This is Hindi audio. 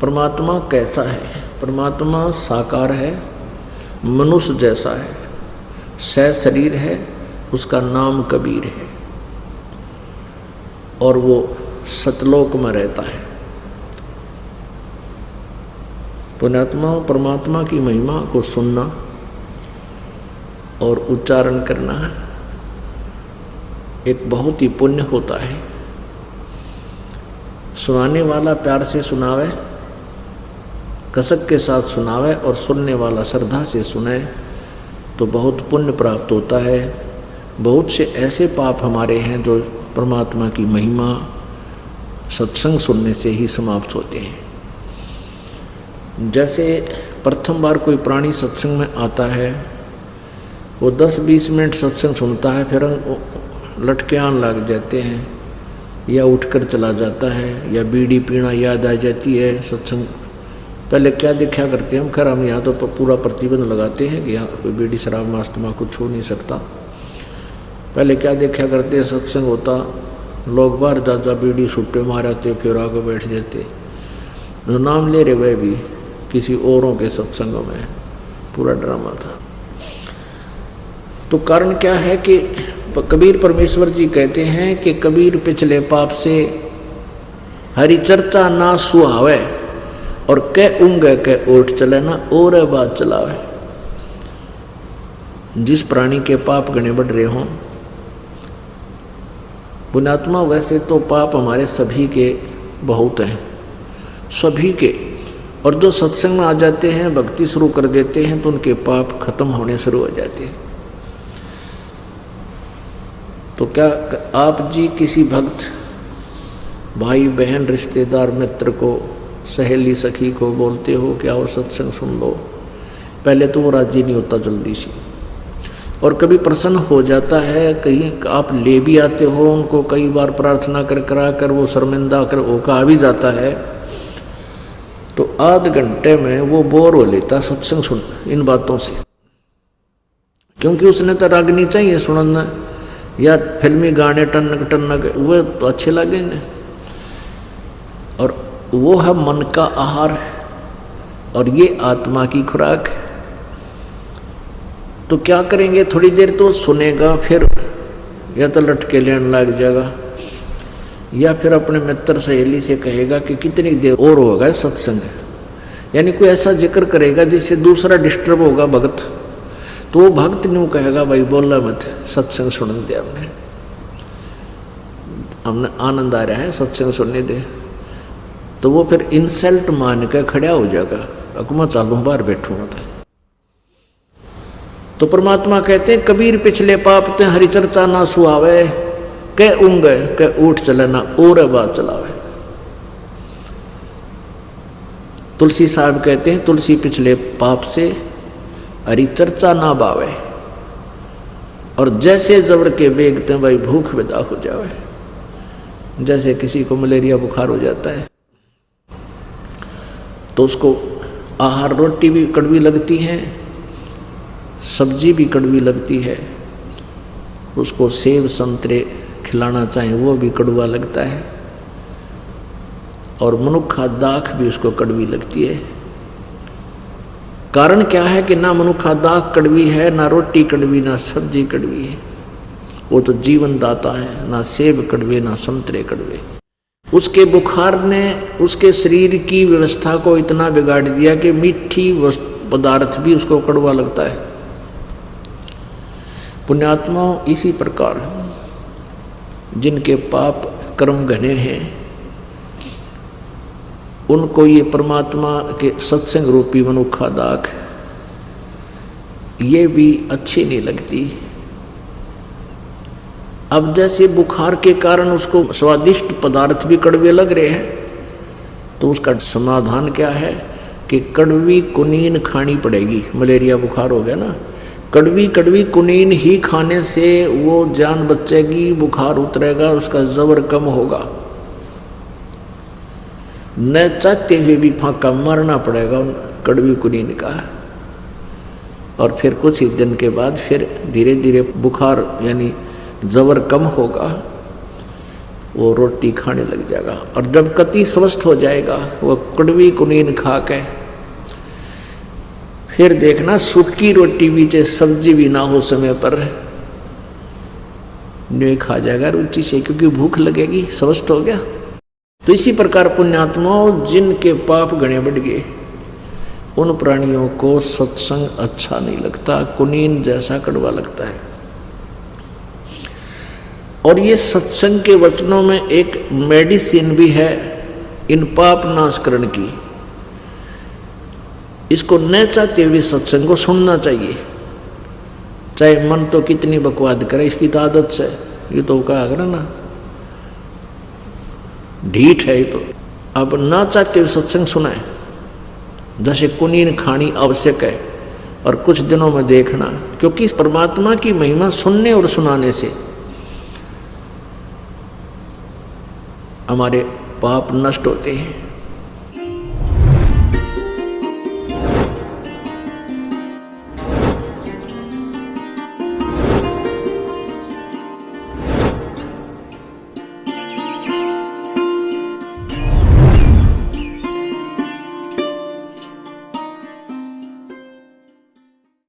परमात्मा कैसा है? परमात्मा साकार है, मनुष्य जैसा है, शरीर है, उसका नाम कबीर है और वो सतलोक में रहता है। पुण्यात्मा परमात्मा की महिमा को सुनना और उच्चारण करना एक बहुत ही पुण्य होता है। सुनाने वाला प्यार से सुनावे, कसक के साथ सुनावे और सुनने वाला श्रद्धा से सुने तो बहुत पुण्य प्राप्त होता है। बहुत से ऐसे पाप हमारे हैं जो परमात्मा की महिमा सत्संग सुनने से ही समाप्त होते हैं। जैसे प्रथम बार कोई प्राणी सत्संग में आता है, वो 10-20 मिनट सत्संग सुनता है, फिर लटके आने लग जाते हैं या उठकर चला जाता है या बीड़ी पीना याद आ जाती है। सत्संग पहले क्या देखा करते हैं हम, खैर हम यहाँ तो पूरा प्रतिबंध लगाते हैं कि यहाँ कोई बीड़ी शराब मास्तमा कुछ हो नहीं सकता। पहले क्या देखा करते हैं, सत्संग होता, लोग बाहर जा बीड़ी छुट्टे माराते, फिर आगे बैठ जाते। जो नाम ले रहे वह भी किसी औरों के सत्संगों में पूरा ड्रामा था। तो कारण क्या है कि कबीर परमेश्वर जी कहते हैं कि कबीर पिछले पाप से हरि चर्चा ना सुहावे और कै उंगे कै ओठ चले ना और बात चलावे। जिस प्राणी के पाप गणे बढ़ रहे हों, पुण्यात्मा वैसे तो पाप हमारे सभी के बहुत हैं, सभी के, और जो सत्संग में आ जाते हैं, भक्ति शुरू कर देते हैं तो उनके पाप खत्म होने शुरू हो जाते हैं। तो क्या आप जी किसी भक्त भाई बहन रिश्तेदार मित्र को सहेली सखी को बोलते हो कि आओ सत्संग सुन लो? पहले तो वो राजी नहीं होता जल्दी से, और कभी प्रसन्न हो जाता है, कहीं आप ले भी आते हो उनको, कई बार प्रार्थना करा कर वो शर्मिंदा कर ओका आ भी जाता है, तो आध घंटे में वो बोर हो लेता सत्संग सुन इन बातों से, क्योंकि उसने तो रागनी चाहिए सुनना या फिल्मी गाने टनक टनक वो तो अच्छे लगेंगे, और वो है मन का आहार और ये आत्मा की खुराक। तो क्या करेंगे, थोड़ी देर तो सुनेगा, फिर या तो लटके लेने लग जाएगा या फिर अपने मित्र सहेली से कहेगा कि कितनी देर और होगा सत्संग, यानी कोई ऐसा जिक्र करेगा जिससे दूसरा डिस्टर्ब होगा भक्त, तो वो भक्त न्यू कहेगा भाई बोला मत, सत्संग सुन दे, हमने आनंद आ रहा है सत्संग सुनने दे। तो वो फिर इंसल्ट मान कर खड़ा हो जाएगा, अकुमा चालू बाहर बैठूंगा। तो परमात्मा कहते हैं कबीर पिछले पाप ते हरि चर्चा ना सुहावे, कै ऊँग कै ऊठ चले ना और बात चलावे। तुलसी साहब कहते हैं तुलसी पिछले पाप से हरि चर्चा ना बावे, और जैसे जबर के बेगते भाई भूख विदा हो जावे। जैसे किसी को मलेरिया बुखार हो जाता है तो उसको आहार रोटी भी कड़वी लगती है, सब्जी भी कड़वी लगती है, उसको सेब संतरे खिलाना चाहे वो भी कड़वा लगता है, और मनुखा दाख भी उसको कड़वी लगती है। कारण क्या है कि ना मनुखा दाख कड़वी है, ना रोटी कड़वी, ना सब्जी कड़वी है, वो तो जीवन दाता है। ना सेब कड़वे ना संतरे कड़वे। उसके बुखार ने उसके शरीर की व्यवस्था को इतना बिगाड़ दिया कि मीठी पदार्थ भी उसको कड़वा लगता है। पुण्यात्मा इसी प्रकार जिनके पाप कर्म घने हैं उनको ये परमात्मा के सत्संग रूपी मनुखा दाख ये भी अच्छी नहीं लगती। अब जैसे बुखार के कारण उसको स्वादिष्ट पदार्थ भी कड़वे लग रहे हैं, तो उसका समाधान क्या है कि कड़वी कुनीन खानी पड़ेगी। मलेरिया बुखार हो गया ना, कड़वी कड़वी कुनीन ही खाने से वो जान बचेगी, बुखार उतरेगा, उसका जबर कम होगा। न चाहते हुए भी फांका मारना पड़ेगा उन कड़वी कुनीन का, और फिर कुछ ही दिन के बाद फिर धीरे धीरे बुखार यानी जबर कम होगा। वो रोटी खाने लग जाएगा। और जब कति स्वस्थ हो जाएगा वो कड़वी कुनीन खा के फिर देखना सूखी रोटी भी चाहे सब्जी भी ना हो समय पर नहीं खा जाएगा रुचि से, क्योंकि भूख लगेगी, स्वस्थ हो गया। तो इसी प्रकार पुण्यात्माओं, जिनके पाप घने बढ़ गए उन प्राणियों को सत्संग अच्छा नहीं लगता, कुनीन जैसा कड़वा लगता है। और ये सत्संग के वचनों में एक मेडिसिन भी है इन पाप नाशकरण की। इसको न चाहते हुए सत्संग को सुनना चाहिए, चाहे मन तो कितनी बकवाद करे, इसकी तो आदत से, ये तो कहा करा ना ढीठ है ये तो। अब ना चाहते हुए सत्संग सुनाए, जैसे कुनीन खानी आवश्यक है और कुछ दिनों में देखना, क्योंकि परमात्मा की महिमा सुनने और सुनाने से हमारे पाप नष्ट होते हैं।